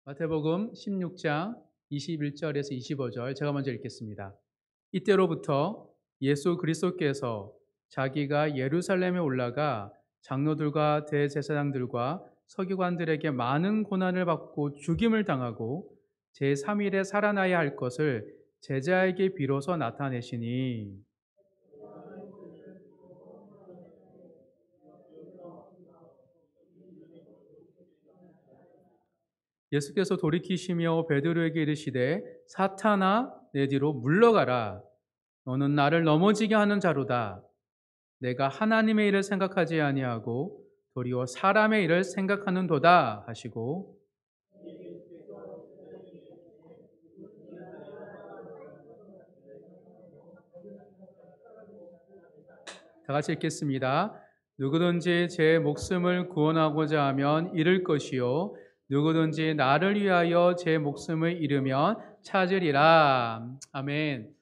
마태복음 16장 21절에서 25절 제가 먼저 읽겠습니다. 이때로부터 예수 그리스도께서 자기가 예루살렘에 올라가 장로들과 대제사장들과 서기관들에게 많은 고난을 받고 죽임을 당하고 제3일에 살아나야 할 것을 제자에게 비로소 나타내시니. 예수께서 돌이키시며 베드로에게 이르시되 사탄아 내 뒤로 물러가라. 너는 나를 넘어지게 하는 자로다. 내가 하나님의 일을 생각하지 아니하고 도리어 사람의 일을 생각하는도다 하시고. 다 같이 읽겠습니다. 누구든지 제 목숨을 구원하고자 하면 잃을 것이요 누구든지 나를 위하여 제 목숨을 잃으면 찾으리라. 아멘.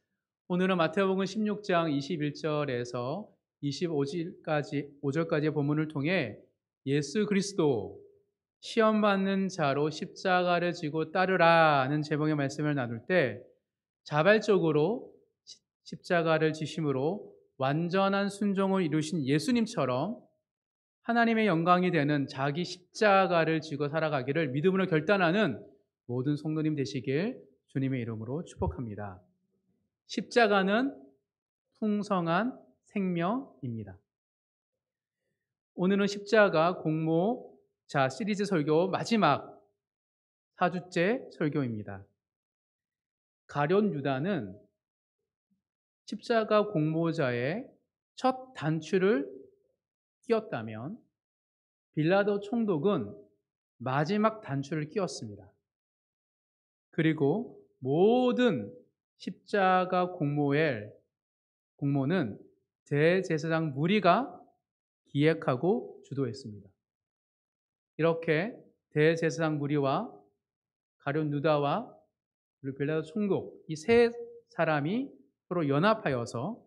오늘은 마태복음 16장 21절에서 25절까지의 본문을 통해 예수 그리스도 시험 받는 자로 십자가를 지고 따르라는 제목의 말씀을 나눌 때 자발적으로 십자가를 지심으로 완전한 순종을 이루신 예수님처럼 하나님의 영광이 되는 자기 십자가를 지고 살아가기를 믿음으로 결단하는 모든 성도님 되시길 주님의 이름으로 축복합니다. 십자가는 풍성한 생명입니다. 오늘은 십자가 공모자 시리즈 설교 마지막 4주째 설교입니다. 가룟 유다는 십자가 공모자의 첫 단추를 끼웠다면 빌라도 총독은 마지막 단추를 끼웠습니다. 그리고 모든 십자가 공모는 대제사장 무리가 기획하고 주도했습니다. 이렇게 대제사장 무리와 가룟 유다와 그리고 빌라도 총독 이 세 사람이 서로 연합하여서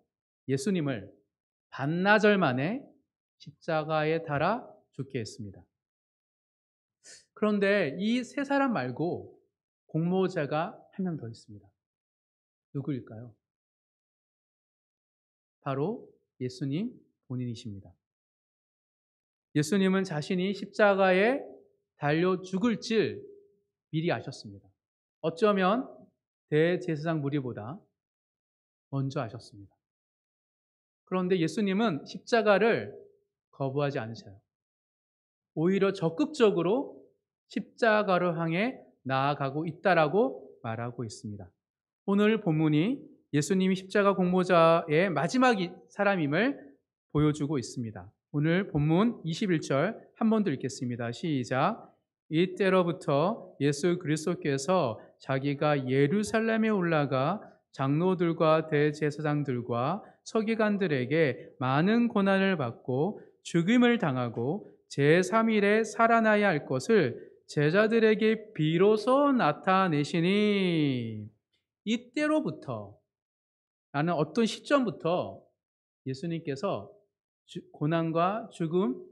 예수님을 반나절 만에 십자가에 달아 죽게 했습니다. 그런데 이 세 사람 말고 공모자가 한 명 더 있습니다. 누구일까요? 바로 예수님 본인이십니다. 예수님은 자신이 십자가에 달려 죽을 줄 미리 아셨습니다. 어쩌면 대제사장 무리보다 먼저 아셨습니다. 그런데 예수님은 십자가를 거부하지 않으셔요. 오히려 적극적으로 십자가를 향해 나아가고 있다라고 말하고 있습니다. 오늘 본문이 예수님이 십자가 공모자의 마지막 사람임을 보여주고 있습니다. 오늘 본문 21절 한 번 더 읽겠습니다. 시작. 이때로부터 예수 그리스도께서 자기가 예루살렘에 올라가 장로들과 대제사장들과 서기관들에게 많은 고난을 받고 죽임을 당하고 제3일에 살아나야 할 것을 제자들에게 비로소 나타내시니. 이때로부터 라는 어떤 시점부터 예수님께서 고난과 죽음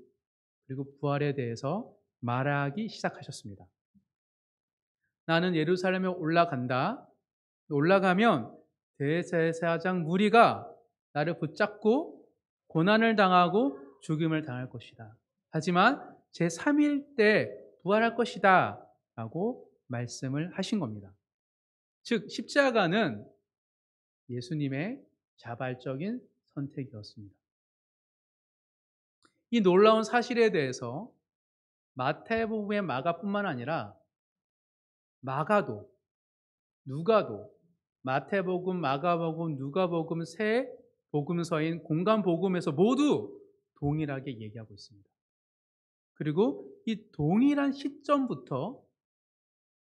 그리고 부활에 대해서 말하기 시작하셨습니다. 나는 예루살렘에 올라간다. 올라가면 대제사장 무리가 나를 붙잡고 고난을 당하고 죽임을 당할 것이다. 하지만 제3일 때 부활할 것이다 라고 말씀을 하신 겁니다. 즉 십자가는 예수님의 자발적인 선택이었습니다. 이 놀라운 사실에 대해서 마태복음의 마가뿐만 아니라 마가도, 누가도, 마태복음, 마가복음, 누가복음 세 복음서인 공관복음에서 모두 동일하게 얘기하고 있습니다. 그리고 이 동일한 시점부터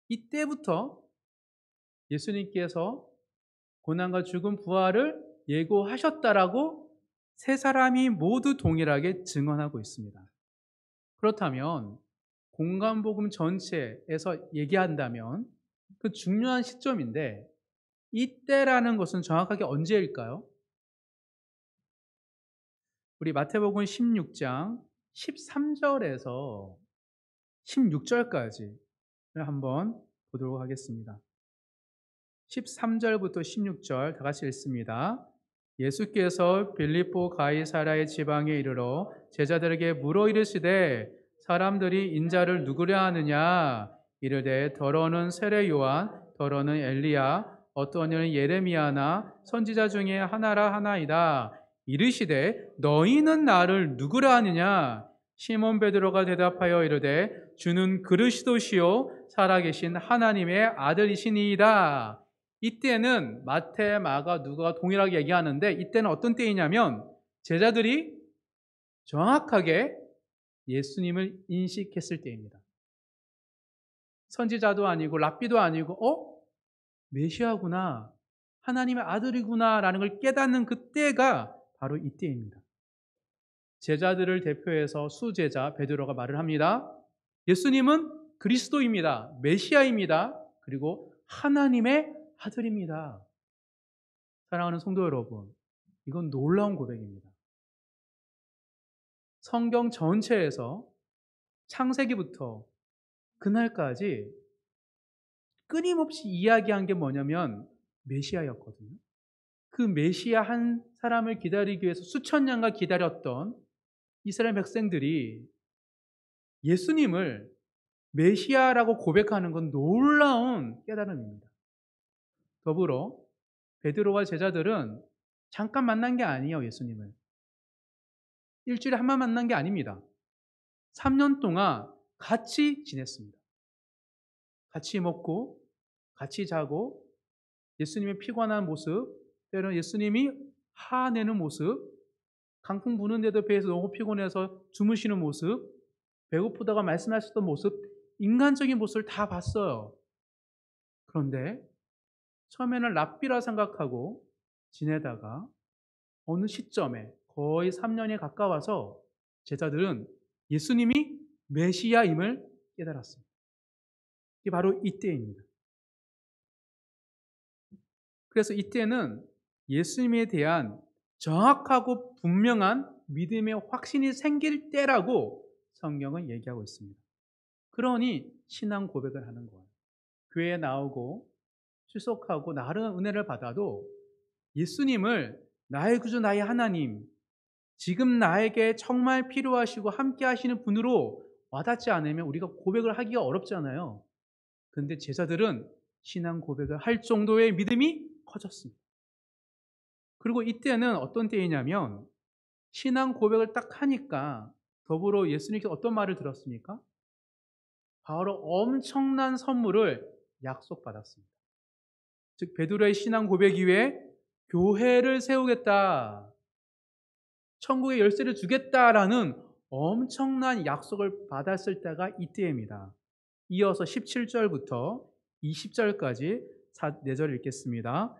이때부터 예수님께서 고난과 죽음, 부활을 예고하셨다라고 세 사람이 모두 동일하게 증언하고 있습니다. 그렇다면 공관복음 전체에서 얘기한다면 그 중요한 시점인데 이때라는 것은 정확하게 언제일까요? 우리 마태복음 16장 13절에서 16절까지 한번 보도록 하겠습니다. 13절부터 16절 다 같이 읽습니다. 예수께서 빌립보 가이사라의 지방에 이르러 제자들에게 물어 이르시되 사람들이 인자를 누구려 하느냐 이르되 더러는 세례 요한 더러는 엘리야 어떤 이는 예레미야나 선지자 중에 하나라 하나이다. 이르시되 너희는 나를 누구라 하느냐 시몬 베드로가 대답하여 이르되 주는 그리스도시요 살아계신 하나님의 아들이시니이다. 이때는 마태, 마가, 누가가 동일하게 얘기하는데 이때는 어떤 때이냐면 제자들이 정확하게 예수님을 인식했을 때입니다. 선지자도 아니고 랍비도 아니고 메시아구나, 하나님의 아들이구나 라는 걸 깨닫는 그때가 바로 이때입니다. 제자들을 대표해서 수제자 베드로가 말을 합니다. 예수님은 그리스도입니다. 메시아입니다. 그리고 하나님의 아들입니다. 사랑하는 성도 여러분, 이건 놀라운 고백입니다. 성경 전체에서 창세기부터 그날까지 끊임없이 이야기한 게 뭐냐면 메시아였거든요. 그 메시아 한 사람을 기다리기 위해서 수천 년간 기다렸던 이스라엘 백성들이 예수님을 메시아라고 고백하는 건 놀라운 깨달음입니다. 더불어 베드로와 제자들은 잠깐 만난 게 아니에요, 예수님을. 일주일에 한 번 만난 게 아닙니다. 3년 동안 같이 지냈습니다. 같이 먹고, 같이 자고, 예수님의 피곤한 모습, 때로는 예수님이 화내는 모습, 강풍 부는데도 배에서 너무 피곤해서 주무시는 모습, 배고프다가 말씀하셨던 모습, 인간적인 모습을 다 봤어요. 그런데 처음에는 랍비라 생각하고 지내다가 어느 시점에 거의 3년에 가까워서 제자들은 예수님이 메시아임을 깨달았습니다. 이게 바로 이때입니다. 그래서 이때는 예수님에 대한 정확하고 분명한 믿음의 확신이 생길 때라고 성경은 얘기하고 있습니다. 그러니 신앙 고백을 하는 거예요. 교회에 나오고 출석하고 나름 은혜를 받아도 예수님을 나의 구주 나의 하나님, 지금 나에게 정말 필요하시고 함께 하시는 분으로 와닿지 않으면 우리가 고백을 하기가 어렵잖아요. 그런데 제자들은 신앙 고백을 할 정도의 믿음이 커졌습니다. 그리고 이때는 어떤 때이냐면 신앙 고백을 딱 하니까 더불어 예수님께서 어떤 말을 들었습니까? 바로 엄청난 선물을 약속받았습니다. 즉 베드로의 신앙 고백 이후에 교회를 세우겠다, 천국의 열쇠를 주겠다라는 엄청난 약속을 받았을 때가 이때입니다. 이어서 17절부터 20절까지 4절 읽겠습니다.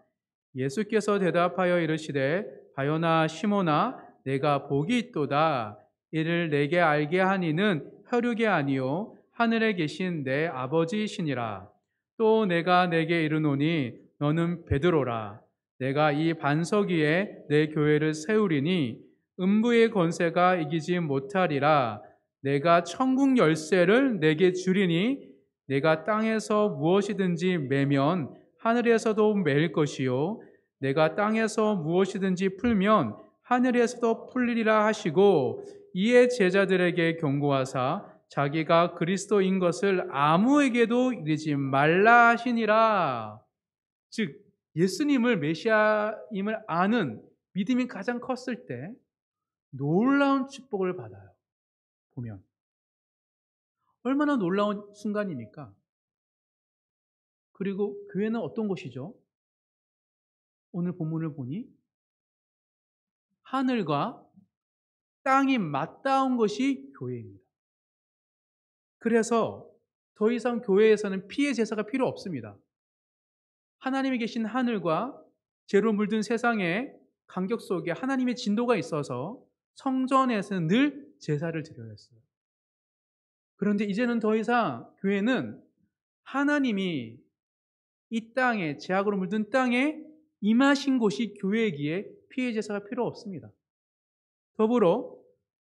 예수께서 대답하여 이르시되 바요나 시몬아 내가 복이 있도다. 이를 내게 알게 하니는 혈육이 아니요 하늘에 계신 내 아버지이시니라. 또 내가 내게 이르노니 너는 베드로라. 내가 이 반석 위에 내 교회를 세우리니 음부의 권세가 이기지 못하리라. 내가 천국 열쇠를 내게 주리니 내가 땅에서 무엇이든지 매면 하늘에서도 맬 것이요 내가 땅에서 무엇이든지 풀면 하늘에서도 풀리리라 하시고 이에 제자들에게 경고하사 자기가 그리스도인 것을 아무에게도 이르지 말라 하시니라. 즉 예수님을 메시아임을 아는 믿음이 가장 컸을 때 놀라운 축복을 받아요. 보면 얼마나 놀라운 순간입니까? 그리고 교회는 어떤 곳이죠? 오늘 본문을 보니 하늘과 땅이 맞닿은 것이 교회입니다. 그래서 더 이상 교회에서는 피의 제사가 필요 없습니다. 하나님이 계신 하늘과 죄로 물든 세상의 간격 속에 하나님의 진도가 있어서 성전에서는 늘 제사를 드려야 했어요. 그런데 이제는 더 이상 교회는 하나님이 이 땅에, 죄악으로 물든 땅에 임하신 곳이 교회이기에 피의 제사가 필요 없습니다. 더불어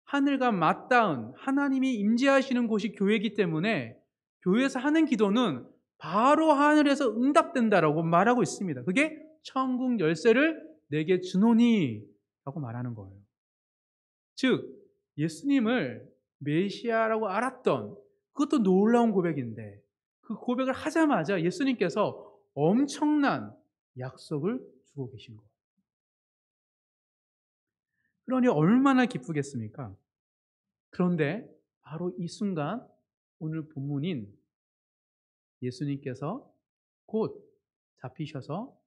하늘과 맞닿은 하나님이 임재하시는 곳이 교회이기 때문에 교회에서 하는 기도는 바로 하늘에서 응답된다라고 말하고 있습니다. 그게 천국 열쇠를 내게 주노니 라고 말하는 거예요. 즉 예수님을 메시아라고 알았던, 그것도 놀라운 고백인데, 그 고백을 하자마자 예수님께서 엄청난 약속을 주고 계신 거예요. 그러니 얼마나 기쁘겠습니까? 그런데 바로 이 순간 오늘 본문인 예수님께서 곧 잡히셔서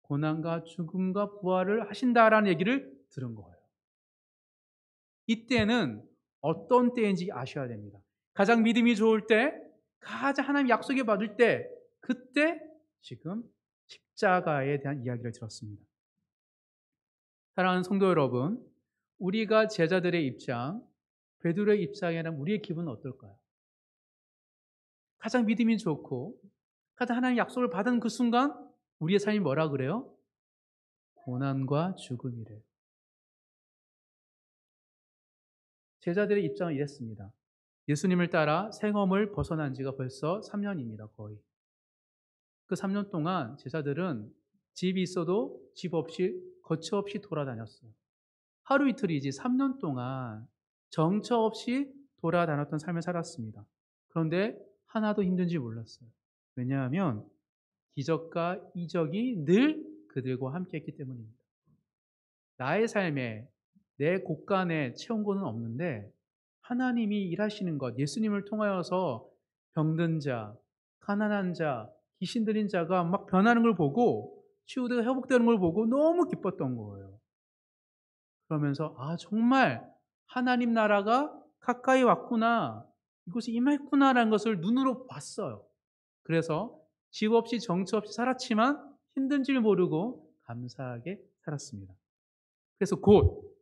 고난과 죽음과 부활을 하신다라는 얘기를 들은 거예요. 이때는 어떤 때인지 아셔야 됩니다. 가장 믿음이 좋을 때, 가장 하나님 약속을 받을 때, 그때 지금 십자가에 대한 이야기를 들었습니다. 사랑하는 성도 여러분, 우리가 제자들의 입장, 베드로의 입장이라면 우리의 기분은 어떨까요? 가장 믿음이 좋고 가장 하나님 약속을 받은 그 순간 우리의 삶이 뭐라 그래요? 고난과 죽음이래요. 제자들의 입장은 이랬습니다. 예수님을 따라 생업을 벗어난 지가 벌써 3년입니다. 거의. 그 3년 동안 제자들은 집이 있어도 집 없이 거처 없이 돌아다녔어요. 하루 이틀이지 3년 동안 정처 없이 돌아다녔던 삶을 살았습니다. 그런데 하나도 힘든지 몰랐어요. 왜냐하면 기적과 이적이 늘 그들과 함께 했기 때문입니다. 나의 삶에 내 곳간에 채운 거는 없는데 하나님이 일하시는 것, 예수님을 통하여서 병든 자, 가난한 자, 귀신 들린 자가 막 변하는 걸 보고 치유되고 회복되는 걸 보고 너무 기뻤던 거예요. 그러면서 정말 하나님 나라가 가까이 왔구나, 이곳에 임했구나라는 것을 눈으로 봤어요. 그래서 집 없이 정처 없이 살았지만 힘든 줄 모르고 감사하게 살았습니다. 그래서 곧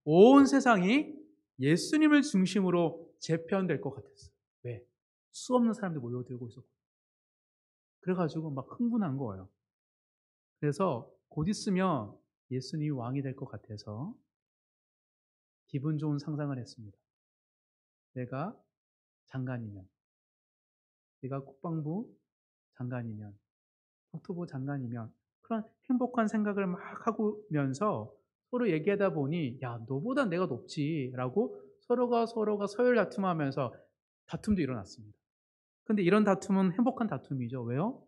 온 세상이 예수님을 중심으로 재편될 것 같았어요. 왜? 수 없는 사람들이 모여들고 있었고. 그래가지고 막 흥분한 거예요. 그래서 곧 있으면 예수님이 왕이 될 것 같아서 기분 좋은 상상을 했습니다. 내가 장관이면, 내가 국방부 장관이면, 국토부 장관이면, 그런 행복한 생각을 막 하면서 서로 얘기하다 보니 야, 너보다 내가 높지라고 서로가 서열 다툼하면서 다툼도 일어났습니다. 근데 이런 다툼은 행복한 다툼이죠. 왜요?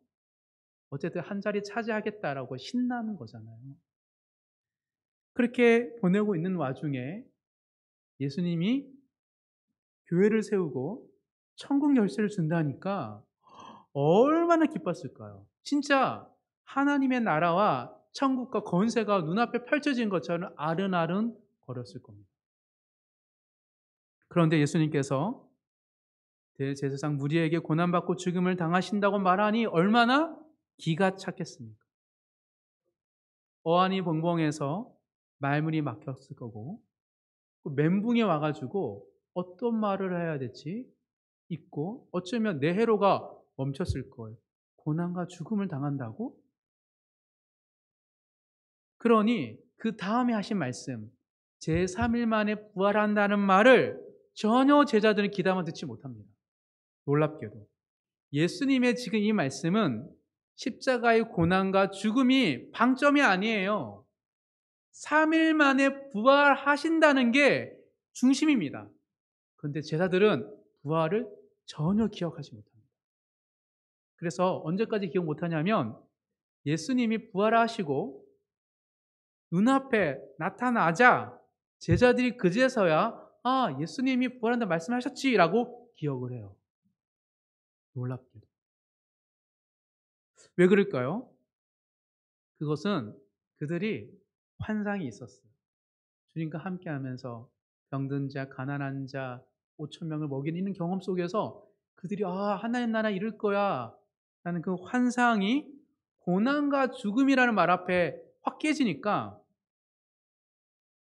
어쨌든 한 자리 차지하겠다라고 신나는 거잖아요. 그렇게 보내고 있는 와중에 예수님이 교회를 세우고 천국 열쇠를 준다니까 얼마나 기뻤을까요? 진짜 하나님의 나라와 천국과 권세가 눈앞에 펼쳐진 것처럼 아른아른 거렸을 겁니다. 그런데 예수님께서 대제사장 무리에게 고난받고 죽음을 당하신다고 말하니 얼마나 기가 찼겠습니까? 어안이 벙벙해서 말문이 막혔을 거고, 멘붕이 와가지고 어떤 말을 해야 될지 있고, 어쩌면 뇌회로가 멈췄을 거예요. 고난과 죽음을 당한다고? 그러니 그 다음에 하신 말씀, 제3일 만에 부활한다는 말을 전혀 제자들은 귀담아 듣지 못합니다. 놀랍게도 예수님의 지금 이 말씀은 십자가의 고난과 죽음이 방점이 아니에요. 3일 만에 부활하신다는 게 중심입니다. 그런데 제자들은 부활을 전혀 기억하지 못합니다. 그래서 언제까지 기억 못하냐면 예수님이 부활하시고 눈앞에 나타나자 제자들이 그제서야 예수님이 부활한다 말씀하셨지라고 기억을 해요. 놀랍게도. 왜 그럴까요? 그것은 그들이 환상이 있었어요. 주님과 함께 하면서 병든 자, 가난한 자, 5천 명을 먹이는 경험 속에서 그들이 하나님 나라 이룰 거야 라는 그 환상이 고난과 죽음이라는 말 앞에 확 깨지니까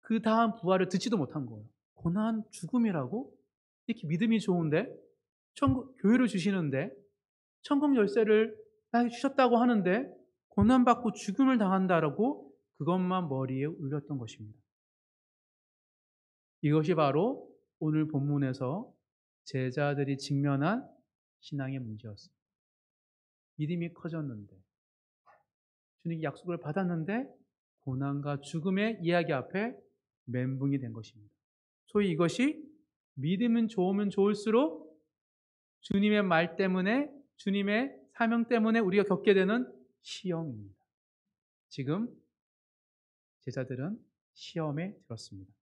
그 다음 부활을 듣지도 못한 거예요. 고난, 죽음이라고? 이렇게 믿음이 좋은데? 천국, 교회를 주시는데? 천국 열쇠를 나에게 주셨다고 하는데? 고난받고 죽음을 당한다라고 그것만 머리에 울렸던 것입니다. 이것이 바로 오늘 본문에서 제자들이 직면한 신앙의 문제였어요. 믿음이 커졌는데, 주님이 약속을 받았는데 고난과 죽음의 이야기 앞에 멘붕이 된 것입니다. 소위 이것이 믿음은 좋으면 좋을수록 주님의 말 때문에, 주님의 사명 때문에 우리가 겪게 되는 시험입니다. 지금 제자들은 시험에 들었습니다.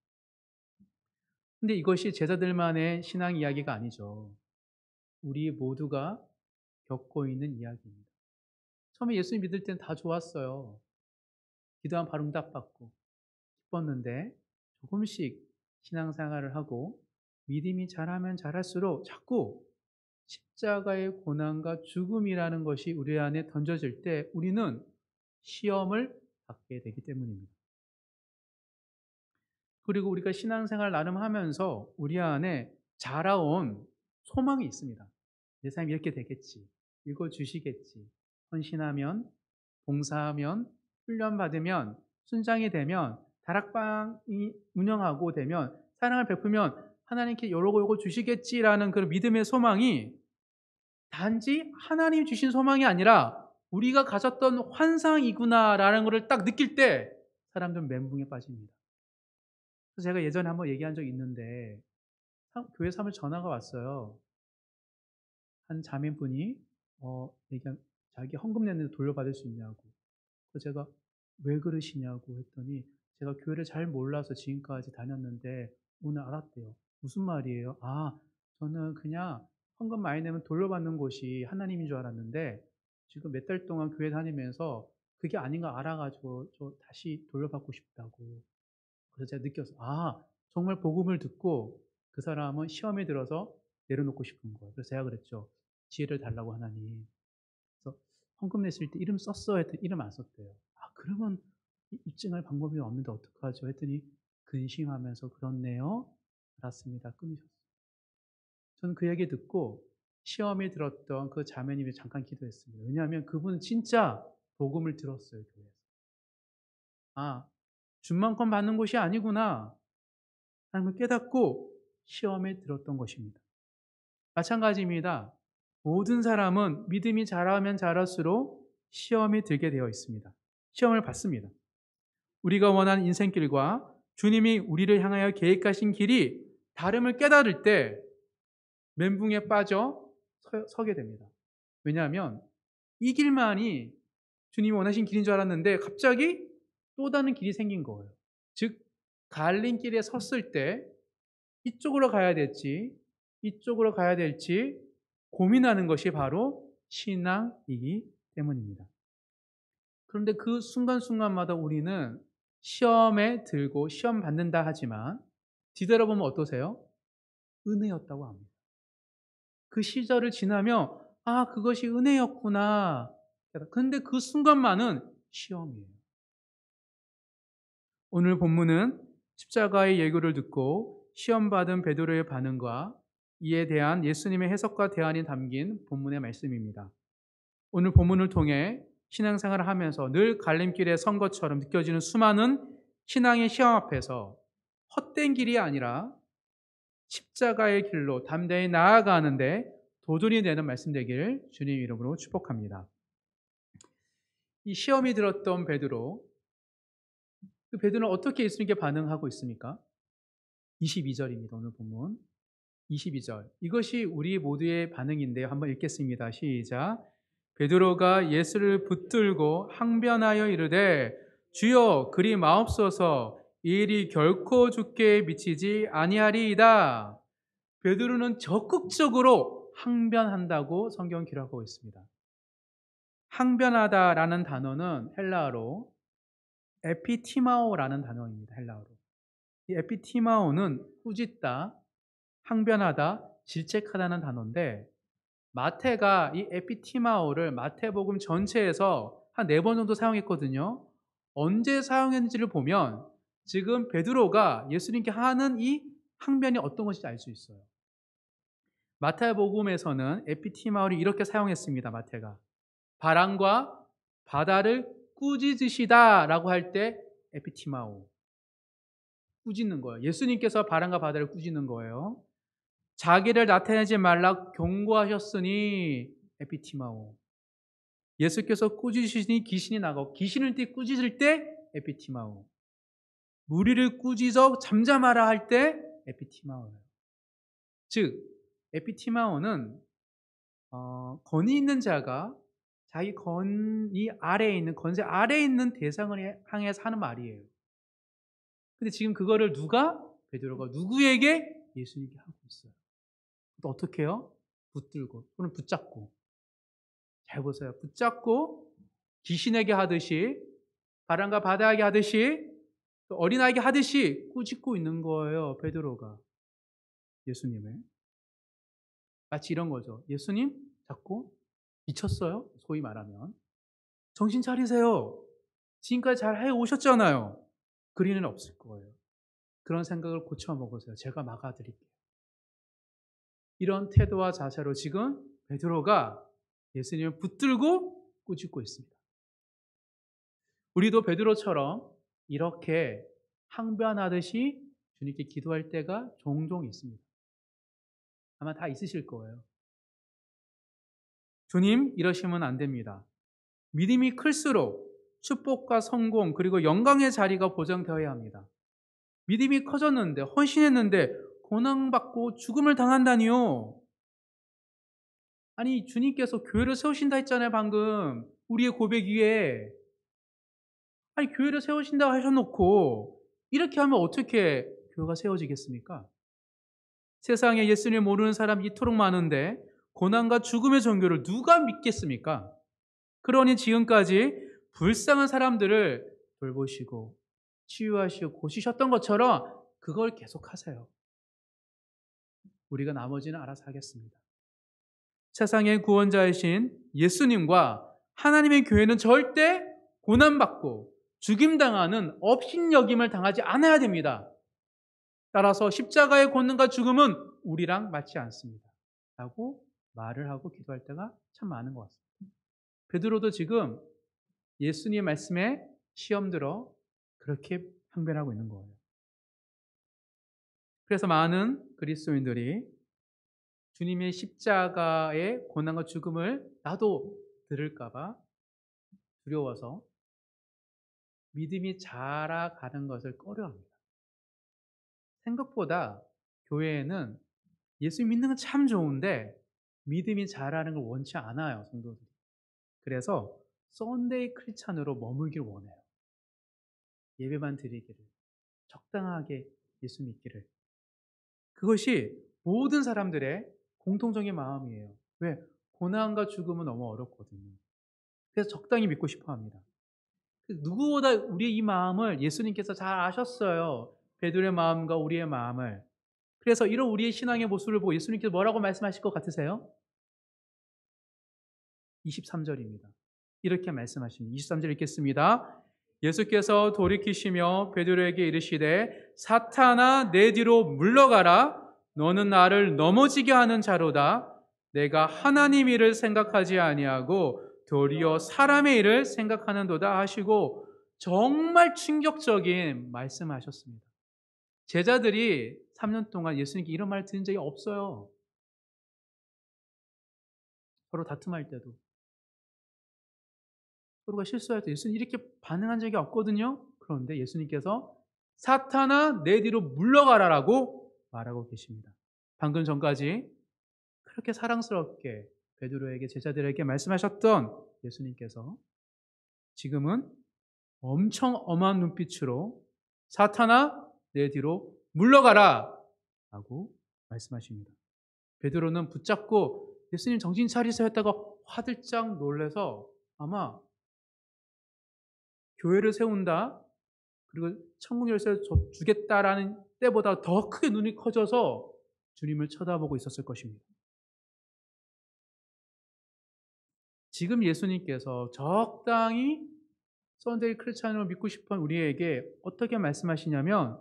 근데 이것이 제자들만의 신앙 이야기가 아니죠. 우리 모두가 겪고 있는 이야기입니다. 처음에 예수님 믿을 때는 다 좋았어요. 기도한 바로 응답받고 기뻤는데 조금씩 신앙생활을 하고 믿음이 자라면 자랄수록 자꾸 십자가의 고난과 죽음이라는 것이 우리 안에 던져질 때 우리는 시험을 받게 되기 때문입니다. 그리고 우리가 신앙생활 나름 하면서 우리 안에 자라온 소망이 있습니다. 내 삶이 이렇게 되겠지. 읽어주시겠지. 헌신하면, 봉사하면, 훈련받으면, 순장이 되면, 다락방이 운영하고 되면, 사랑을 베풀면 하나님께 요거 주시겠지라는 그런 믿음의 소망이 단지 하나님이 주신 소망이 아니라 우리가 가졌던 환상이구나라는 것을 딱 느낄 때 사람들은 멘붕에 빠집니다. 그래서 제가 예전에 한번 얘기한 적이 있는데 교회 사무엘 전화가 왔어요. 한 자매분이 자기 헌금 냈는데 돌려받을 수 있냐고. 그래서 제가 왜 그러시냐고 했더니 제가 교회를 잘 몰라서 지금까지 다녔는데 오늘 알았대요. 무슨 말이에요? 아, 저는 그냥 헌금 많이 내면 돌려받는 곳이 하나님인 줄 알았는데 지금 몇 달 동안 교회 다니면서 그게 아닌 거 알아가지고 저 다시 돌려받고 싶다고. 그래서 제가 느꼈어요. 아, 정말 복음을 듣고 그 사람은 시험에 들어서 내려놓고 싶은 거예요. 그래서 제가 그랬죠. 지혜를 달라고 하나님. 그래서 헌금 냈을 때 이름 썼어 했더니 이름 안 썼대요. 아, 그러면 입증할 방법이 없는데 어떡하죠? 했더니 근심하면서 그렇네요. 알았습니다. 끊으셨어요. 저는 그 얘기 듣고 시험에 들었던 그 자매님이 잠깐 기도했습니다. 왜냐하면 그분은 진짜 복음을 들었어요. 교회에서. 아, 준 만큼 받는 것이 아니구나 하는 걸 깨닫고 시험에 들었던 것입니다. 마찬가지입니다. 모든 사람은 믿음이 자라면 자랄수록 시험에 들게 되어 있습니다. 시험을 받습니다. 우리가 원하는 인생길과 주님이 우리를 향하여 계획하신 길이 다름을 깨달을 때 멘붕에 빠져 서게 됩니다. 왜냐하면 이 길만이 주님이 원하신 길인 줄 알았는데 갑자기 또 다른 길이 생긴 거예요. 즉 갈림길에 섰을 때 이쪽으로 가야 될지 이쪽으로 가야 될지 고민하는 것이 바로 신앙이기 때문입니다. 그런데 그 순간순간마다 우리는 시험에 들고 시험 받는다 하지만 뒤돌아보면 어떠세요? 은혜였다고 합니다. 그 시절을 지나며 아, 그것이 은혜였구나. 그런데 그 순간만은 시험이에요. 오늘 본문은 십자가의 예고를 듣고 시험받은 베드로의 반응과 이에 대한 예수님의 해석과 대안이 담긴 본문의 말씀입니다. 오늘 본문을 통해 신앙생활을 하면서 늘 갈림길에 선 것처럼 느껴지는 수많은 신앙의 시험 앞에서 헛된 길이 아니라 십자가의 길로 담대히 나아가는데 도전이 되는 말씀 되기를 주님 이름으로 축복합니다. 이 시험이 들었던 베드로, 그 베드로는 어떻게 예수님께 반응하고 있습니까? 22절입니다. 오늘 본문 22절. 이것이 우리 모두의 반응인데요. 한번 읽겠습니다. 시작. 베드로가 예수를 붙들고 항변하여 이르되 주여 그리 마옵소서 이 일이 결코 주께 미치지 아니하리이다. 베드로는 적극적으로 항변한다고 성경 기록하고 있습니다. 항변하다라는 단어는 헬라어로 에피티마오라는 단어입니다. 헬라어로. 이 에피티마오는 꾸짖다, 항변하다, 질책하다는 단어인데 마태가 이 에피티마오를 마태복음 전체에서 한 4번 정도 사용했거든요. 언제 사용했는지를 보면 지금 베드로가 예수님께 하는 이 항변이 어떤 것인지 알 수 있어요. 마태복음에서는 에피티마오를 이렇게 사용했습니다. 마태가 바람과 바다를 꾸짖으시다라고 할 때 에피티마오 꾸짖는 거예요. 예수님께서 바람과 바다를 꾸짖는 거예요. 자기를 나타내지 말라 경고하셨으니 에피티마오. 예수께서 꾸짖으시니 귀신이 나가고 귀신을 꾸짖을 때 에피티마오. 무리를 꾸짖어 잠잠하라 할 때 에피티마오예요. 즉 에피티마오는 권위 있는 자가 자기 권위 아래에 있는 권세 아래에 있는 대상을 향해서 하는 말이에요. 근데 지금 그거를 베드로가 누구에게? 예수님께 하고 있어요. 또 어떻게 해요? 붙들고 또는 붙잡고. 잘 보세요. 붙잡고 귀신에게 하듯이 바람과 바다에게 하듯이 또 어린아이에게 하듯이 꾸짖고 있는 거예요. 베드로가 예수님을. 마치 이런 거죠. 예수님 자꾸 미쳤어요? 소위 말하면. 정신 차리세요. 지금까지 잘 해오셨잖아요. 그리는 없을 거예요. 그런 생각을 고쳐먹으세요. 제가 막아드릴게요. 이런 태도와 자세로 지금 베드로가 예수님을 붙들고 꾸짖고 있습니다. 우리도 베드로처럼 이렇게 항변하듯이 주님께 기도할 때가 종종 있습니다. 아마 다 있으실 거예요. 주님, 이러시면 안 됩니다. 믿음이 클수록 축복과 성공 그리고 영광의 자리가 보장되어야 합니다. 믿음이 커졌는데 헌신했는데 고난받고 죽음을 당한다니요. 아니 주님께서 교회를 세우신다 했잖아요 방금. 우리의 고백 위에. 아니 교회를 세우신다고 하셔놓고 이렇게 하면 어떻게 교회가 세워지겠습니까? 세상에 예수님을 모르는 사람이 이토록 많은데 고난과 죽음의 종교를 누가 믿겠습니까? 그러니 지금까지 불쌍한 사람들을 돌보시고 치유하시고 고치셨던 것처럼 그걸 계속하세요. 우리가 나머지는 알아서 하겠습니다. 세상의 구원자이신 예수님과 하나님의 교회는 절대 고난받고 죽임당하는 업신여김을 당하지 않아야 됩니다. 따라서 십자가의 고난과 죽음은 우리랑 맞지 않습니다. 라고 말을 하고 기도할 때가 참 많은 것 같습니다. 베드로도 지금 예수님의 말씀에 시험 들어 그렇게 항변하고 있는 거예요. 그래서 많은 그리스도인들이 주님의 십자가의 고난과 죽음을 나도 들을까봐 두려워서 믿음이 자라가는 것을 꺼려합니다. 생각보다 교회에는 예수 믿는 건 참 좋은데 믿음이 자라는 걸 원치 않아요, 성도들이. 그래서 썬데이 크리스찬으로 머물기를 원해요. 예배만 드리기를, 적당하게 예수 믿기를. 그것이 모든 사람들의 공통적인 마음이에요. 왜? 고난과 죽음은 너무 어렵거든요. 그래서 적당히 믿고 싶어 합니다. 누구보다 우리의 이 마음을 예수님께서 잘 아셨어요. 베드로의 마음과 우리의 마음을. 그래서 이런 우리의 신앙의 모습을 보고 예수님께서 뭐라고 말씀하실 것 같으세요? 23절입니다. 이렇게 말씀하십니다. 23절 읽겠습니다. 예수께서 돌이키시며 베드로에게 이르시되 사탄아 내 뒤로 물러가라. 너는 나를 넘어지게 하는 자로다. 내가 하나님 일을 생각하지 아니하고 도리어 사람의 일을 생각하는도다 하시고 정말 충격적인 말씀하셨습니다. 제자들이 3년 동안 예수님께 이런 말 들은 적이 없어요. 서로 다툼할 때도. 서로가 실수할 때 예수님 이렇게 반응한 적이 없거든요. 그런데 예수님께서 사탄아 내 뒤로 물러가라라고 말하고 계십니다. 방금 전까지 그렇게 사랑스럽게 베드로에게 제자들에게 말씀하셨던 예수님께서 지금은 엄청 엄한 눈빛으로 사탄아 내 뒤로 물러가라 라고 말씀하십니다. 베드로는 붙잡고 예수님 정신 차리세요 했다가 화들짝 놀라서 아마 교회를 세운다 그리고 천국 열쇠를 주겠다라는 때보다 더 크게 눈이 커져서 주님을 쳐다보고 있었을 것입니다. 지금 예수님께서 적당히 썬데이 크리스찬을 믿고 싶은 우리에게 어떻게 말씀하시냐면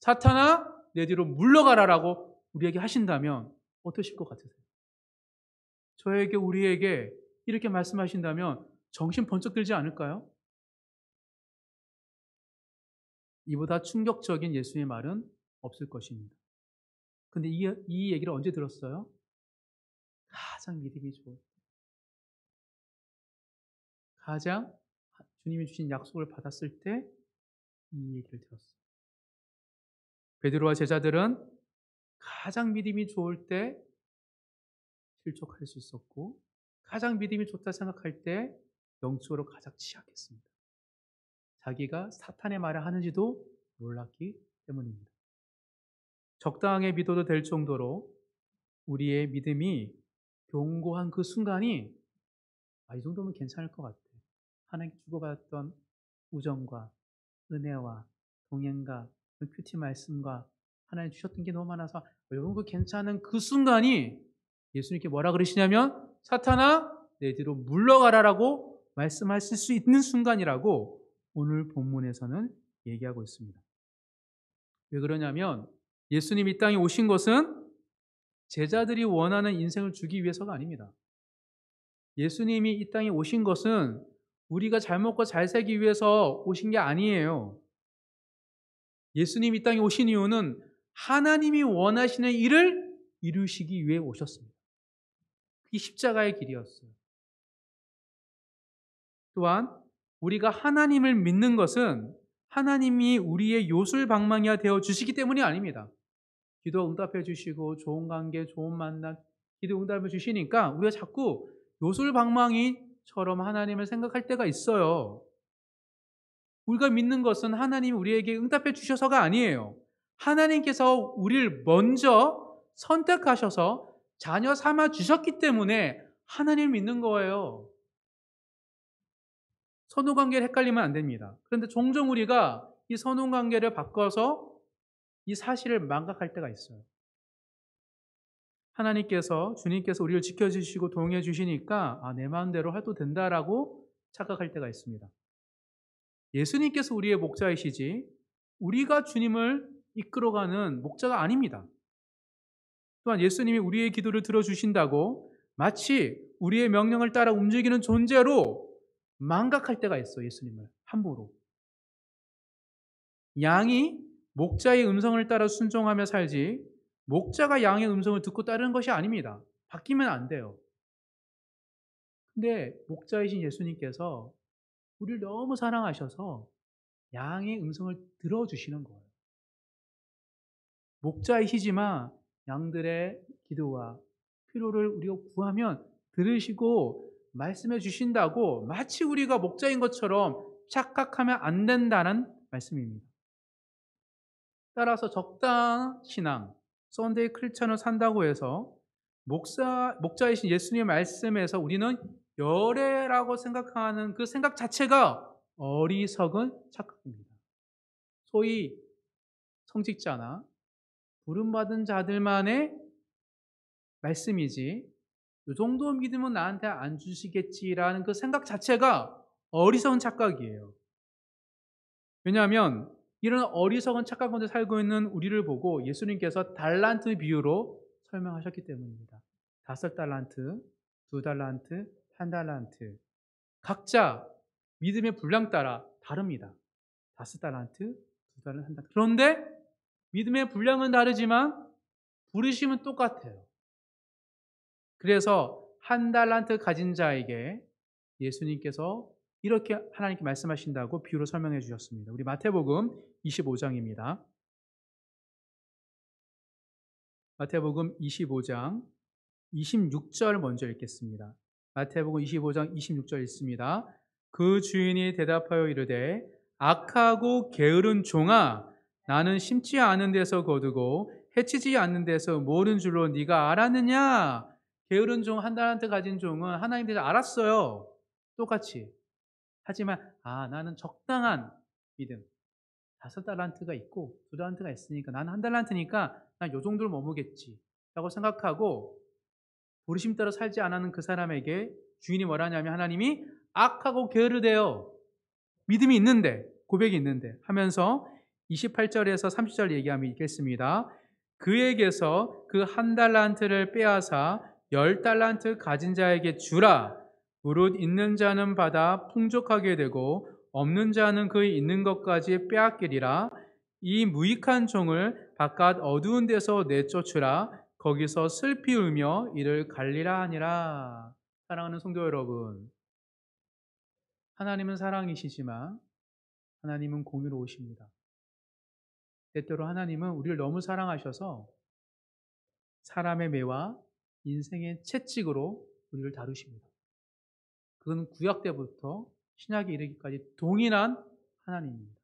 사탄아 내 뒤로 물러가라라고 우리에게 하신다면 어떠실 것 같으세요? 저에게 우리에게 이렇게 말씀하신다면 정신 번쩍 들지 않을까요? 이보다 충격적인 예수의 말은 없을 것입니다. 근데 이 얘기를 언제 들었어요? 가장 믿음이 좋을 때. 가장 주님이 주신 약속을 받았을 때 이 얘기를 들었어요. 베드로와 제자들은 가장 믿음이 좋을 때 실족할 수 있었고, 가장 믿음이 좋다 생각할 때 영적으로 가장 취약했습니다. 자기가 사탄의 말을 하는지도 몰랐기 때문입니다. 적당하게 믿어도 될 정도로 우리의 믿음이 견고한 그 순간이 이 정도면 괜찮을 것 같아. 하나님께 주고받았던 우정과 은혜와 동행과 큐티 말씀과 하나님 주셨던 게 너무 많아서 이 정도 괜찮은 그 순간이 예수님께 뭐라 그러시냐면 사탄아 내 뒤로 물러가라라고 말씀하실 수 있는 순간이라고 오늘 본문에서는 얘기하고 있습니다. 왜 그러냐면 예수님이 이 땅에 오신 것은 제자들이 원하는 인생을 주기 위해서가 아닙니다. 예수님이 이 땅에 오신 것은 우리가 잘 먹고 잘 살기 위해서 오신 게 아니에요. 예수님이 이 땅에 오신 이유는 하나님이 원하시는 일을 이루시기 위해 오셨습니다. 그게 십자가의 길이었어요. 또한 우리가 하나님을 믿는 것은 하나님이 우리의 요술방망이가 되어 주시기 때문이 아닙니다. 기도 응답해 주시고 좋은 관계, 좋은 만남, 기도 응답해 주시니까 우리가 자꾸 요술방망이처럼 하나님을 생각할 때가 있어요. 우리가 믿는 것은 하나님이 우리에게 응답해 주셔서가 아니에요. 하나님께서 우리를 먼저 선택하셔서 자녀 삼아 주셨기 때문에 하나님을 믿는 거예요. 선후관계를 헷갈리면 안 됩니다. 그런데 종종 우리가 이 선후관계를 바꿔서 이 사실을 망각할 때가 있어요. 하나님께서, 주님께서 우리를 지켜주시고 동행해 주시니까 내 마음대로 해도 된다라고 착각할 때가 있습니다. 예수님께서 우리의 목자이시지 우리가 주님을 이끌어가는 목자가 아닙니다. 또한 예수님이 우리의 기도를 들어주신다고 마치 우리의 명령을 따라 움직이는 존재로 망각할 때가 있어요. 예수님을 함부로. 양이 목자의 음성을 따라 순종하며 살지 목자가 양의 음성을 듣고 따르는 것이 아닙니다. 바뀌면 안 돼요. 근데 목자이신 예수님께서 우리를 너무 사랑하셔서 양의 음성을 들어주시는 거예요. 목자이시지만 양들의 기도와 필요를 우리가 구하면 들으시고 말씀해 주신다고 마치 우리가 목자인 것처럼 착각하면 안 된다는 말씀입니다. 따라서 적당한 신앙, 썬데이 크리스천을 산다고 해서 목자이신 예수님의 말씀에서 우리는 열애라고 생각하는 그 생각 자체가 어리석은 착각입니다. 소위 성직자나 부름받은 자들만의 말씀이지 이 정도 믿으면 나한테 안 주시겠지라는 그 생각 자체가 어리석은 착각이에요. 왜냐하면 이런 어리석은 착각 가운데 살고 있는 우리를 보고 예수님께서 달란트 비유로 설명하셨기 때문입니다. 5달란트, 2달란트, 1달란트 각자 믿음의 분량 따라 다릅니다. 5달란트, 2달란트, 1달란트. 그런데 믿음의 분량은 다르지만 부르심은 똑같아요. 그래서 1달란트 가진 자에게 예수님께서 이렇게 하나님께 말씀하신다고 비유로 설명해 주셨습니다. 우리 마태복음 25장입니다. 마태복음 25장 26절 먼저 읽겠습니다. 마태복음 25장 26절 읽습니다. 그 주인이 대답하여 이르되 악하고 게으른 종아 나는 심지 않은 데서 거두고 해치지 않는 데서 모른 줄로 네가 알았느냐? 게으른 종 1달란트 가진 종은 하나님 대해서 알았어요. 똑같이. 하지만 나는 적당한 믿음 5달란트가 있고 2달란트가 있으니까 나는 1달란트니까 난 요 정도를 머무겠지 라고 생각하고 부르심 따라 살지 않았는 그 사람에게 주인이 뭐라냐면 하나님이 악하고 게으르대요. 믿음이 있는데 고백이 있는데 하면서 28절에서 30절 얘기하면 읽겠습니다. 그에게서 그 1달란트를 빼앗아 10달란트 가진 자에게 주라. 무릇 있는 자는 받아 풍족하게 되고 없는 자는 그 있는 것까지 빼앗기리라. 이 무익한 종을 바깥 어두운 데서 내쫓으라. 거기서 슬피 울며 이를 갈리라 하니라. 사랑하는 성도 여러분, 하나님은 사랑이시지만 하나님은 공의로우십니다. 때때로 하나님은 우리를 너무 사랑하셔서 사람의 매와 인생의 채찍으로 우리를 다루십니다. 그건 구약 때부터 신약에 이르기까지 동일한 하나님입니다.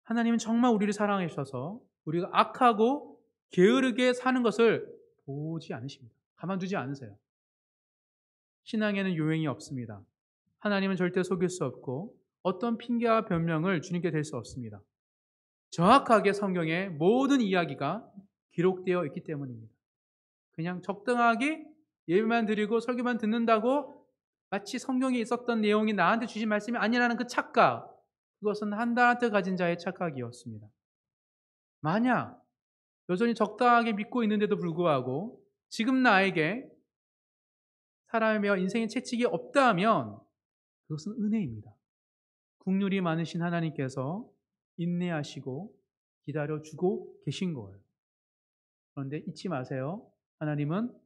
하나님은 정말 우리를 사랑하셔서 우리가 악하고 게으르게 사는 것을 보지 않으십니다. 가만두지 않으세요. 신앙에는 요행이 없습니다. 하나님은 절대 속일 수 없고 어떤 핑계와 변명을 주님께 댈 수 없습니다. 정확하게 성경의 모든 이야기가 기록되어 있기 때문입니다. 그냥 적당하게 예배만 드리고 설교만 듣는다고 마치 성경에 있었던 내용이 나한테 주신 말씀이 아니라는 그 착각, 그것은 한달한테 가진 자의 착각이었습니다. 만약 여전히 적당하게 믿고 있는데도 불구하고 지금 나에게 사람의 인생의 채찍이 없다면 그것은 은혜입니다. 국률이 많으신 하나님께서 인내하시고 기다려주고 계신 거예요. 그런데 잊지 마세요. 하나님은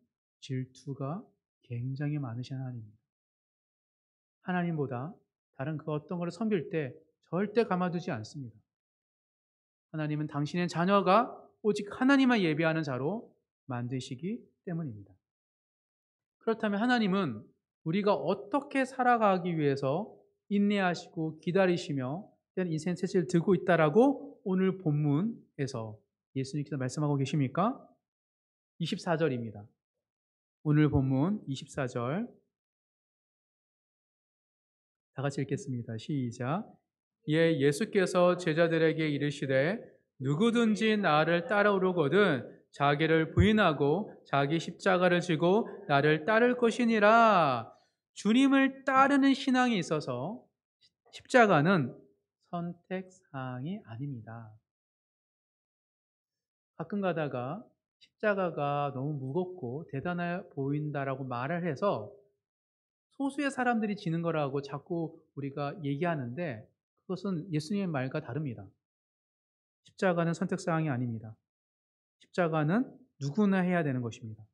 질투가 굉장히 많으신 하나님입니다. 하나님보다 다른 그 어떤 것을 섬길 때 절대 가만두지 않습니다. 하나님은 당신의 자녀가 오직 하나님만 예배하는 자로 만드시기 때문입니다. 그렇다면 하나님은 우리가 어떻게 살아가기 위해서 인내하시고 기다리시며 인생 채찍을 들고 있다라고 오늘 본문에서 예수님께서 말씀하고 계십니까? 24절입니다. 오늘 본문 24절 다 같이 읽겠습니다. 시작. 예, 예수께서 제자들에게 이르시되 누구든지 나를 따라오려거든 자기를 부인하고 자기 십자가를 지고 나를 따를 것이니라. 주님을 따르는 신앙에 있어서 십자가는 선택사항이 아닙니다. 가끔 가다가 십자가가 너무 무겁고 대단해 보인다라고 말을 해서 소수의 사람들이 지는 거라고 자꾸 우리가 얘기하는데 그것은 예수님의 말과 다릅니다. 십자가는 선택사항이 아닙니다. 십자가는 누구나 해야 되는 것입니다.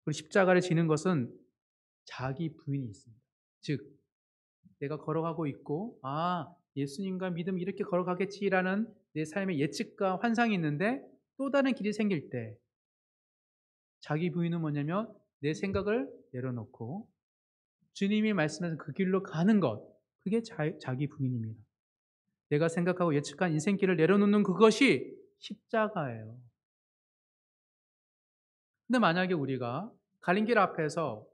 그리고 십자가를 지는 것은 자기 부인이 있습니다. 즉, 내가 걸어가고 있고, 예수님과 믿음 이렇게 걸어가겠지라는 내 삶의 예측과 환상이 있는데 또 다른 길이 생길 때 자기 부인은 뭐냐면 내 생각을 내려놓고 주님이 말씀하신 그 길로 가는 것, 그게 자기 부인입니다. 내가 생각하고 예측한 인생길을 내려놓는 그것이 십자가예요. 근데 만약에 우리가 갈림길 앞에서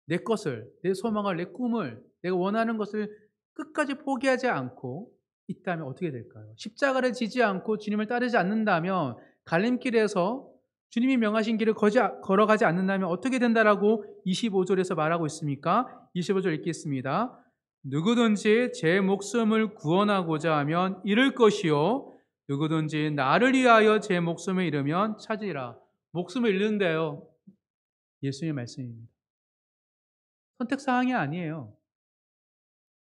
내 것을, 내 소망을, 내 꿈을, 내가 원하는 것을 끝까지 포기하지 않고 있다면 어떻게 될까요? 십자가를 지지 않고 주님을 따르지 않는다면 갈림길에서 주님이 명하신 길을 걸어가지 않는다면 어떻게 된다라고 25절에서 말하고 있습니까? 25절 읽겠습니다. 누구든지 제 목숨을 구원하고자 하면 잃을 것이요 누구든지 나를 위하여 제 목숨을 잃으면 찾으리라. 목숨을 잃는데요. 예수님의 말씀입니다. 선택사항이 아니에요.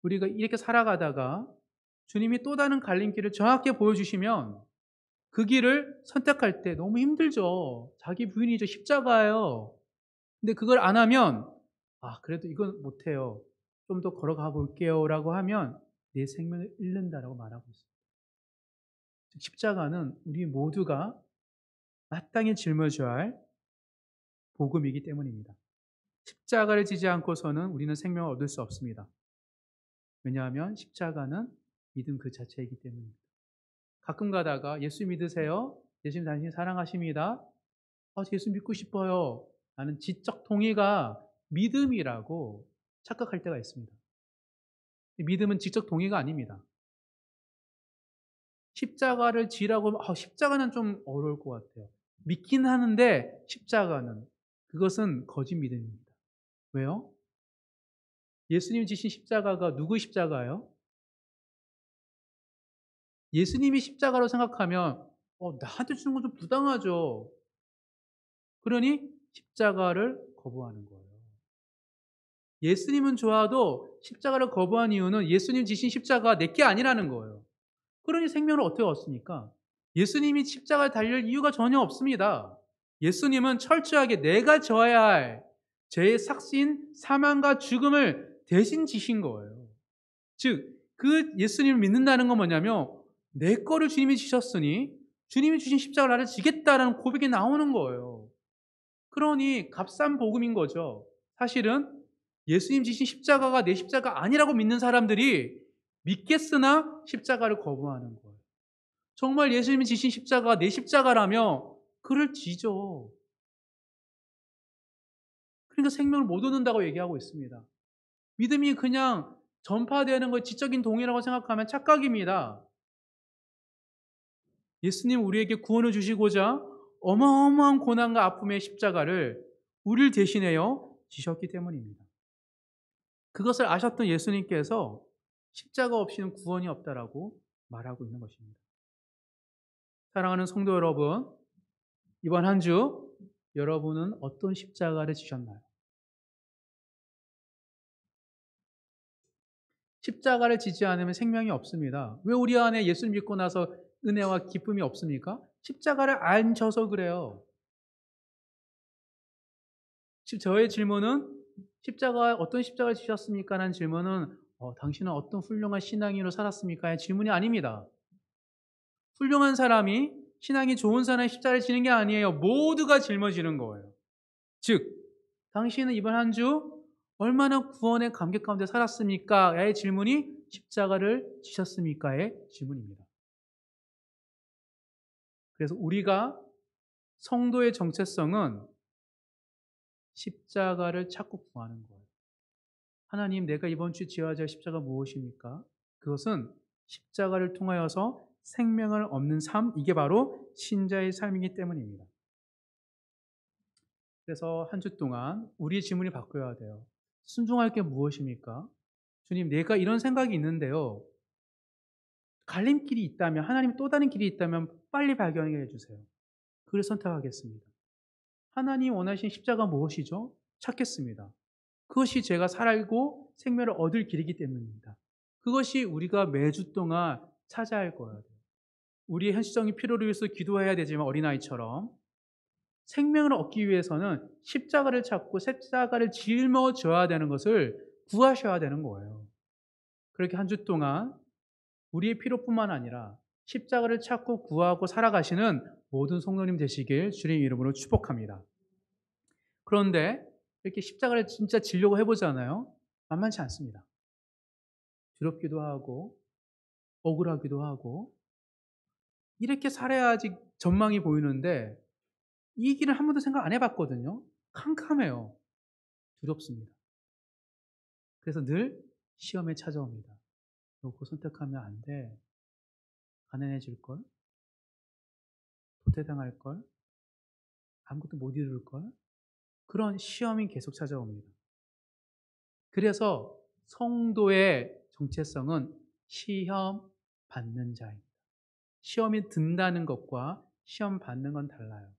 우리가 이렇게 살아가다가 주님이 또 다른 갈림길을 정확히 보여주시면 그 길을 선택할 때 너무 힘들죠. 자기 부인이죠. 십자가예요. 근데 그걸 안 하면 그래도 이건 못해요. 좀 더 걸어가 볼게요 라고 하면 내 생명을 잃는다라고 말하고 있습니다. 십자가는 우리 모두가 마땅히 짊어져야 할 복음이기 때문입니다. 십자가를 지지 않고서는 우리는 생명을 얻을 수 없습니다. 왜냐하면 십자가는 믿음 그 자체이기 때문입니다. 가끔 가다가 예수 믿으세요? 예수님 당신이 사랑하십니다. 예수 믿고 싶어요. 라는 지적 동의가 믿음이라고 착각할 때가 있습니다. 믿음은 지적 동의가 아닙니다. 십자가를 지라고 하면 십자가는 좀 어려울 것 같아요. 믿긴 하는데 십자가는 그것은 거짓 믿음입니다. 왜요? 예수님이 지신 십자가가 누구의 십자가예요? 예수님이 십자가로 생각하면 나한테 주는 건 좀 부당하죠. 그러니 십자가를 거부하는 거예요. 예수님은 좋아도 십자가를 거부한 이유는 예수님 지신 십자가 내게 아니라는 거예요. 그러니 생명을 어떻게 얻습니까? 예수님이 십자가에 달릴 이유가 전혀 없습니다. 예수님은 철저하게 내가 져야 할 죄의 삭신, 사망과 죽음을 대신 지신 거예요. 즉, 그 예수님을 믿는다는 건 뭐냐면 내 거를 주님이 지셨으니 주님이 주신 십자가를 나를 지겠다라는 고백이 나오는 거예요. 그러니 값싼 복음인 거죠. 사실은 예수님 지신 십자가가 내 십자가 아니라고 믿는 사람들이 믿겠으나 십자가를 거부하는 거예요. 정말 예수님이 지신 십자가가 내 십자가라며 그를 지죠. 그러니까 생명을 못 얻는다고 얘기하고 있습니다. 믿음이 그냥 전파되는 것 지적인 동의라고 생각하면 착각입니다. 예수님 우리에게 구원을 주시고자 어마어마한 고난과 아픔의 십자가를 우리를 대신하여 지셨기 때문입니다. 그것을 아셨던 예수님께서 십자가 없이는 구원이 없다라고 말하고 있는 것입니다. 사랑하는 성도 여러분, 이번 한 주 여러분은 어떤 십자가를 지셨나요? 십자가를 지지 않으면 생명이 없습니다. 왜 우리 안에 예수를 믿고 나서 은혜와 기쁨이 없습니까? 십자가를 안 져서 그래요. 저의 질문은 어떤 십자가를 지셨습니까? 라는 질문은 당신은 어떤 훌륭한 신앙인으로 살았습니까? 의 질문이 아닙니다. 훌륭한 사람이 신앙이 좋은 사람이 십자가를 지는 게 아니에요. 모두가 짊어지는 거예요. 즉, 당신은 이번 한 주 얼마나 구원의 감격 가운데 살았습니까? 의 질문이 십자가를 지셨습니까?의 질문입니다. 그래서 우리가 성도의 정체성은 십자가를 찾고 구하는 거예요. 하나님, 내가 이번 주 지어야 할 십자가 무엇입니까? 그것은 십자가를 통하여서 생명을 얻는 삶, 이게 바로 신자의 삶이기 때문입니다. 그래서 한 주 동안 우리의 질문이 바뀌어야 돼요. 순종할 게 무엇입니까? 주님, 내가 이런 생각이 있는데요. 갈림길이 있다면, 하나님 또 다른 길이 있다면 빨리 발견하게 해주세요. 그를 선택하겠습니다. 하나님 원하신 십자가 무엇이죠? 찾겠습니다. 그것이 제가 살고 생명을 얻을 길이기 때문입니다. 그것이 우리가 매주 동안 찾아야 할 거예요. 우리의 현실적인 필요를 위해서 기도해야 되지만 어린아이처럼 생명을 얻기 위해서는 십자가를 찾고 십자가를 짊어져야 되는 것을 구하셔야 되는 거예요. 그렇게 한 주 동안 우리의 필요뿐만 아니라 십자가를 찾고 구하고 살아가시는 모든 성도님 되시길 주님 이름으로 축복합니다. 그런데 이렇게 십자가를 진짜 지려고 해보잖아요. 만만치 않습니다. 두렵기도 하고 억울하기도 하고 이렇게 살아야지 전망이 보이는데 이 길을 한 번도 생각 안 해봤거든요. 캄캄해요. 두렵습니다. 그래서 늘 시험에 찾아옵니다. 너 그거 선택하면 안 돼. 가난해질걸? 도태당할걸? 아무것도 못 이룰걸? 그런 시험이 계속 찾아옵니다. 그래서 성도의 정체성은 시험 받는 자입니다. 시험이 든다는 것과 시험 받는 건 달라요.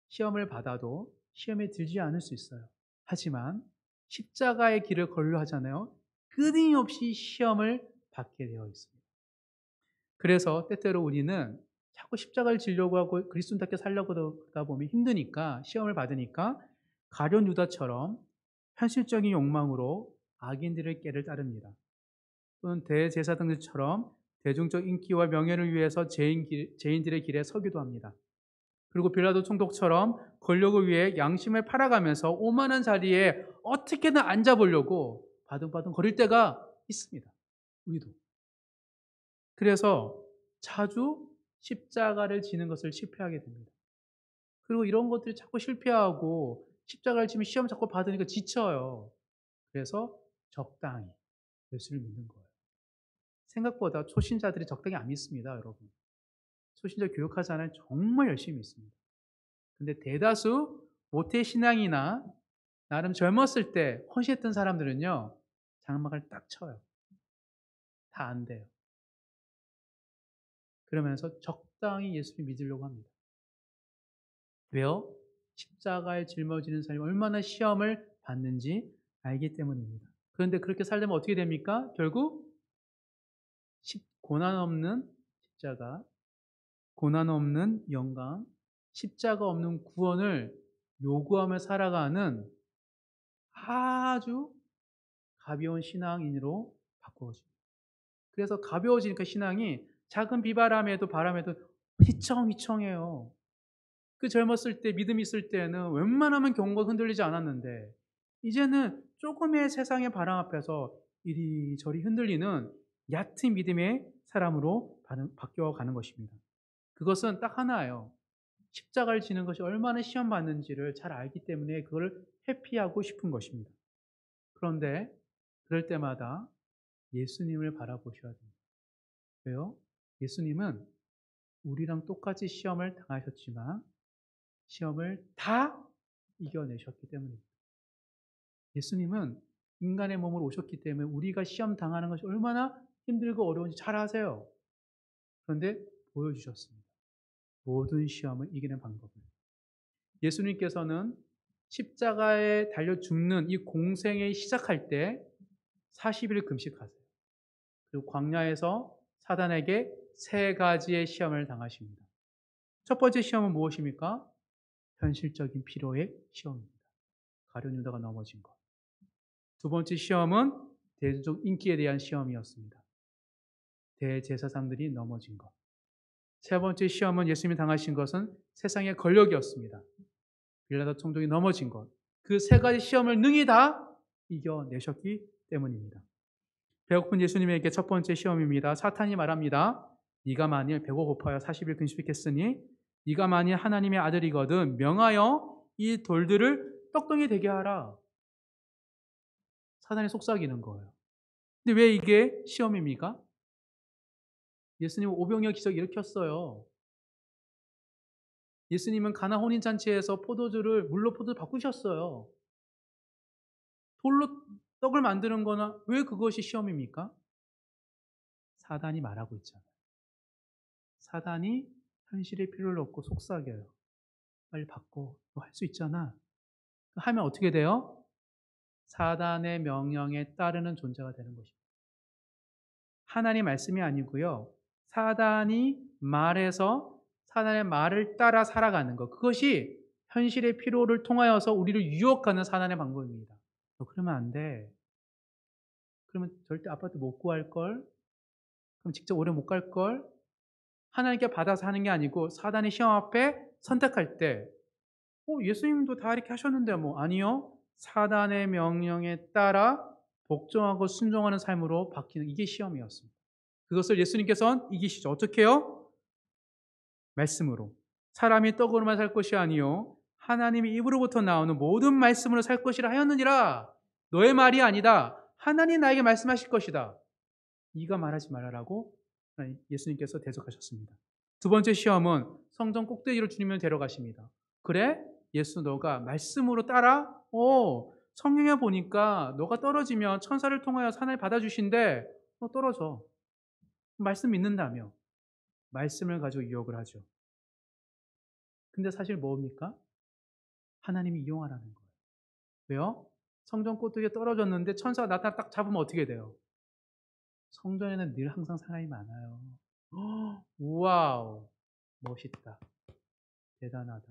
시험을 받아도 시험에 들지 않을 수 있어요. 하지만 십자가의 길을 걸려 하잖아요. 끊임없이 시험을 받게 되어 있습니다. 그래서 때때로 우리는 자꾸 십자가를 지려고 하고 그리스도인답게 살려고 하다 보면 힘드니까 시험을 받으니까 가룟 유다처럼 현실적인 욕망으로 악인들의 꾀를 따릅니다. 또는 대제사장들처럼 대중적 인기와 명예를 위해서 죄인들의 길에 서기도 합니다. 그리고 빌라도 총독처럼 권력을 위해 양심을 팔아가면서 오만한 자리에 어떻게든 앉아보려고 바둥바둥 거릴 때가 있습니다. 우리도. 그래서 자주 십자가를 지는 것을 실패하게 됩니다. 그리고 이런 것들이 자꾸 실패하고 십자가를 지면 시험 자꾸 받으니까 지쳐요. 그래서 적당히 예수를 믿는 거예요. 생각보다 초신자들이 적당히 안 믿습니다, 여러분. 초신자 교육하잖아요. 정말 열심히 믿습니다. 근데 대다수 모태신앙이나 나름 젊었을 때 헌신했던 사람들은요, 장막을 딱 쳐요. 다 안 돼요. 그러면서 적당히 예수를 믿으려고 합니다. 왜요? 십자가에 짊어지는 사람이 얼마나 시험을 받는지 알기 때문입니다. 그런데 그렇게 살려면 어떻게 됩니까? 결국 고난 없는 십자가, 고난 없는 영광, 십자가 없는 구원을 요구하며 살아가는 아주 가벼운 신앙인으로 바꾸어집니다. 그래서 가벼워지니까 신앙이 작은 비바람에도 바람에도 휘청휘청해요. 그 젊었을 때 믿음이 있을 때는 웬만하면 경고가 흔들리지 않았는데 이제는 조금의 세상의 바람 앞에서 이리저리 흔들리는 얕은 믿음의 사람으로 바뀌어가는 것입니다. 그것은 딱 하나예요. 십자가를 지는 것이 얼마나 시험 받는지를 잘 알기 때문에 그걸 회피하고 싶은 것입니다. 그런데 그럴 때마다 예수님을 바라보셔야 됩니다. 왜요? 예수님은 우리랑 똑같이 시험을 당하셨지만 시험을 다 이겨내셨기 때문입니다. 예수님은 인간의 몸으로 오셨기 때문에 우리가 시험 당하는 것이 얼마나 힘들고 어려운지 잘 아세요. 그런데 보여주셨습니다. 모든 시험을 이기는 방법을. 예수님께서는 십자가에 달려 죽는 이 공생에 시작할 때 40일 금식하세요. 그리고 광야에서 사단에게 세 가지의 시험을 당하십니다. 첫 번째 시험은 무엇입니까? 현실적인 필요의 시험입니다. 가룟 유다가 넘어진 것. 두 번째 시험은 대중적 인기에 대한 시험이었습니다. 대제사장들이 넘어진 것. 세 번째 시험은 예수님이 당하신 것은 세상의 권력이었습니다. 빌라도 총독이 넘어진 것. 그 세 가지 시험을 능히 다 이겨내셨기 때문입니다. 배고픈 예수님에게 첫 번째 시험입니다. 사탄이 말합니다. 네가 만일 배가 고파야 40일 금식했으니 네가 만일 하나님의 아들이거든 명하여 이 돌들을 떡덩이 되게 하라. 사단이 속삭이는 거예요. 근데 왜 이게 시험입니까? 예수님은 오병이어 기적 일으켰어요. 예수님은 가나 혼인잔치에서 포도주를 물로 포도주 바꾸셨어요. 돌로 떡을 만드는 거나 왜 그것이 시험입니까? 사단이 말하고 있잖아요. 사단이 현실의 필요를 얻고 속삭여요. 빨리 바꿔. 너 할 수 있잖아. 하면 어떻게 돼요? 사단의 명령에 따르는 존재가 되는 것입니다. 하나님 말씀이 아니고요. 사단이 말해서 사단의 말을 따라 살아가는 것. 그것이 현실의 필요를 통하여서 우리를 유혹하는 사단의 방법입니다. 너 그러면 안 돼. 그러면 절대 아파트 못 구할걸? 그럼 직접 오래 못 갈걸? 하나님께 받아서 하는 게 아니고 사단의 시험 앞에 선택할 때 예수님도 다 이렇게 하셨는데 뭐 아니요. 사단의 명령에 따라 복종하고 순종하는 삶으로 바뀌는 이게 시험이었습니다. 그것을 예수님께서는 이기시죠. 어떻게 해요? 말씀으로. 사람이 떡으로만 살 것이 아니요 하나님의 입으로부터 나오는 모든 말씀으로 살 것이라 하였느니라. 너의 말이 아니다. 하나님 나에게 말씀하실 것이다. 네가 말하지 말아라고 예수님께서 대적하셨습니다. 두 번째 시험은 성전 꼭대기로 주님을 데려가십니다. 그래? 예수 너가 말씀으로 따라? 성경에 보니까 너가 떨어지면 천사를 통하여 하나님 받아주신대. 너 떨어져. 말씀 믿는다며. 말씀을 가지고 유혹을 하죠. 근데 사실 뭡니까? 하나님이 이용하라는 거예요. 왜요? 성전 꼭대기에 떨어졌는데 천사가 나타나 딱 잡으면 어떻게 돼요? 성전에는 늘 항상 사람이 많아요. 와우, 멋있다. 대단하다.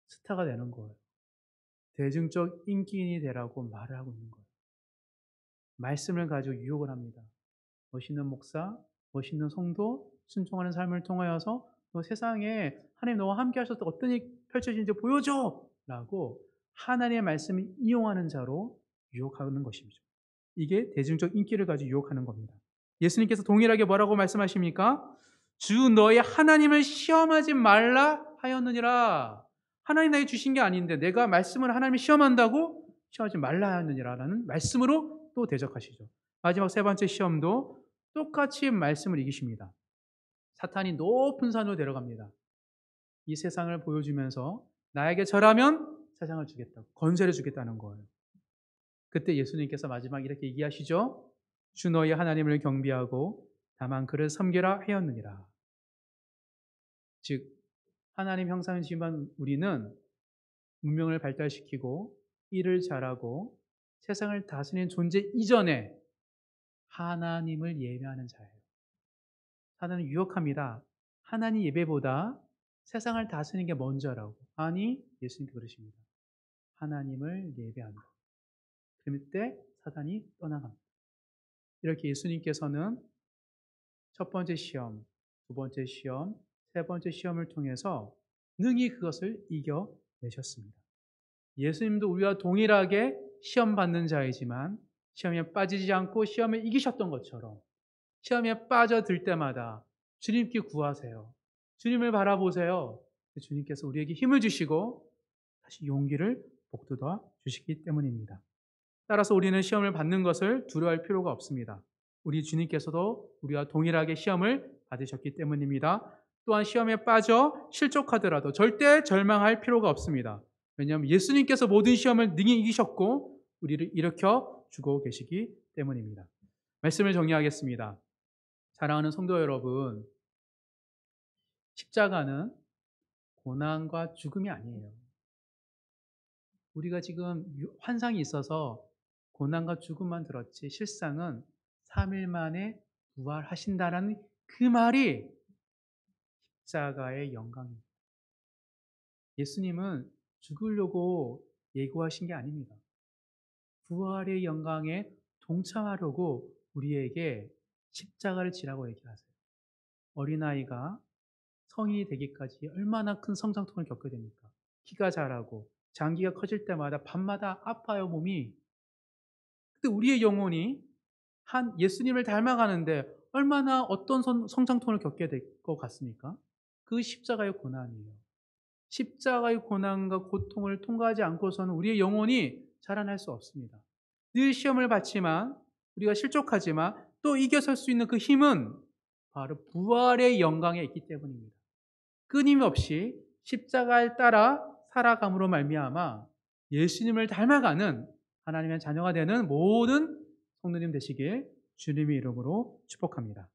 스타가 되는 거예요. 대중적 인기인이 되라고 말을 하고 있는 거예요. 말씀을 가지고 유혹을 합니다. 멋있는 목사, 멋있는 성도, 순종하는 삶을 통하여서 너 세상에 하나님 너와 함께 하셨을 때 어떤 일이 펼쳐지는지 보여줘! 라고 하나님의 말씀을 이용하는 자로 유혹하는 것이죠. 이게 대중적 인기를 가지고 유혹하는 겁니다. 예수님께서 동일하게 뭐라고 말씀하십니까? 주 너의 하나님을 시험하지 말라 하였느니라. 하나님 나에게 주신 게 아닌데 내가 말씀을 하나님을 시험한다고 시험하지 말라 하였느니라라는 말씀으로 또 대적하시죠. 마지막 세 번째 시험도 똑같이 말씀을 이기십니다. 사탄이 높은 산으로 데려갑니다. 이 세상을 보여주면서 나에게 절하면 세상을 주겠다고 권세를 주겠다는 거예요. 그때 예수님께서 마지막 이렇게 얘기하시죠. 주 너희 하나님을 경배하고 다만 그를 섬기라 하였느니라. 즉 하나님 형상을 지은 우리는 문명을 발달시키고 일을 잘하고 세상을 다스리는 존재 이전에 하나님을 예배하는 자예요. 사단은 유혹합니다. 하나님 예배보다 세상을 다스리는 게 먼저라고. 아니, 예수님도 그러십니다. 하나님을 예배한다. 그럴 때 사단이 떠나갑니다. 이렇게 예수님께서는 첫 번째 시험, 두 번째 시험, 세 번째 시험을 통해서 능히 그것을 이겨내셨습니다. 예수님도 우리와 동일하게 시험 받는 자이지만 시험에 빠지지 않고 시험에 이기셨던 것처럼 시험에 빠져들 때마다 주님께 구하세요. 주님을 바라보세요. 주님께서 우리에게 힘을 주시고 다시 용기를 북돋아 주시기 때문입니다. 따라서 우리는 시험을 받는 것을 두려워할 필요가 없습니다. 우리 주님께서도 우리와 동일하게 시험을 받으셨기 때문입니다. 또한 시험에 빠져 실족하더라도 절대 절망할 필요가 없습니다. 왜냐하면 예수님께서 모든 시험을 능히 이기셨고 우리를 일으켜 주고 계시기 때문입니다. 말씀을 정리하겠습니다. 사랑하는 성도 여러분, 십자가는 고난과 죽음이 아니에요. 우리가 지금 환상이 있어서 고난과 죽음만 들었지 실상은 3일 만에 부활하신다는 그 말이 십자가의 영광입니다. 예수님은 죽으려고 예고하신 게 아닙니다. 부활의 영광에 동참하려고 우리에게 십자가를 지라고 얘기하세요. 어린아이가 성인이 되기까지 얼마나 큰 성장통을 겪게 됩니까? 키가 자라고 장기가 커질 때마다 밤마다 아파요, 몸이. 근데 우리의 영혼이 한 예수님을 닮아가는데 얼마나 어떤 성장통을 겪게 될 것 같습니까? 그 십자가의 고난이에요. 십자가의 고난과 고통을 통과하지 않고서는 우리의 영혼이 자라날 수 없습니다. 늘 시험을 받지만 우리가 실족하지만 또 이겨설 수 있는 그 힘은 바로 부활의 영광에 있기 때문입니다. 끊임없이 십자가를 따라 살아감으로 말미암아 예수님을 닮아가는 하나님의 자녀가 되는 모든 성도님 되시길 주님의 이름으로 축복합니다.